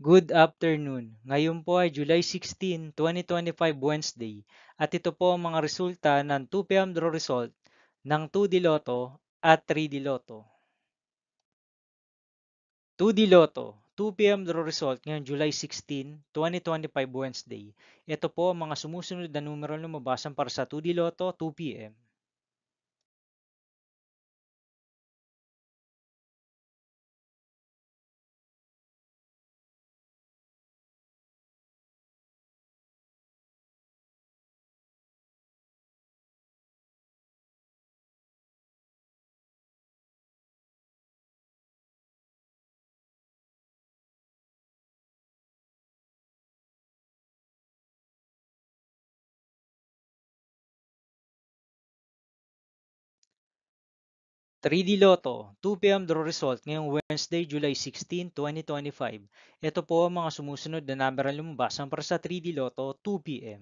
Good afternoon. Ngayon po ay July 16, 2025 Wednesday at ito po ang mga resulta ng 2 p.m. draw result ng 2D Lotto at 3D Lotto. 2D Lotto, 2 p.m. draw result ngayong July 16, 2025 Wednesday. Ito po ang mga sumusunod na numero lumabasan para sa 2D Lotto 2 p.m. 3D Lotto, 2 p.m. draw result ngayong Wednesday, July 16, 2025. Ito po ang mga sumusunod na numero lumabasan para sa 3D Lotto 2 p.m.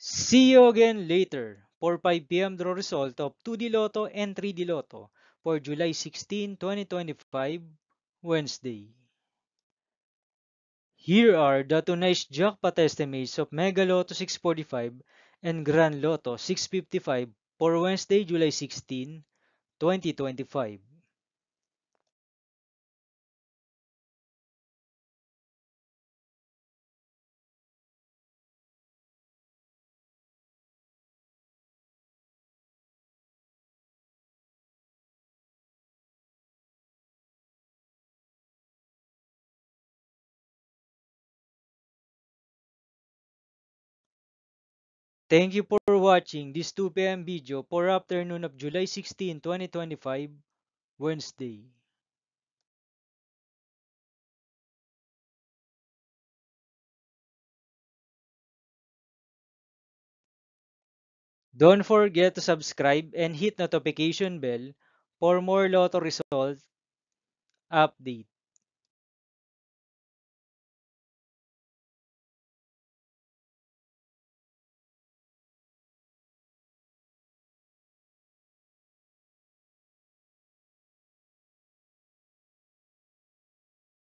'See you again later' for 5 p.m. draw result of 2D Lotto and 3D Lotto for July 16, 2025, Wednesday. Here are the tonight's jackpot estimates of Mega Lotto 645 and Grand Lotto 655 for Wednesday, July 16, 2025. Thank you for watching this 2 p.m. video for afternoon of July 16, 2025, Wednesday. Don't forget to subscribe and hit notification bell for more Lotto result update.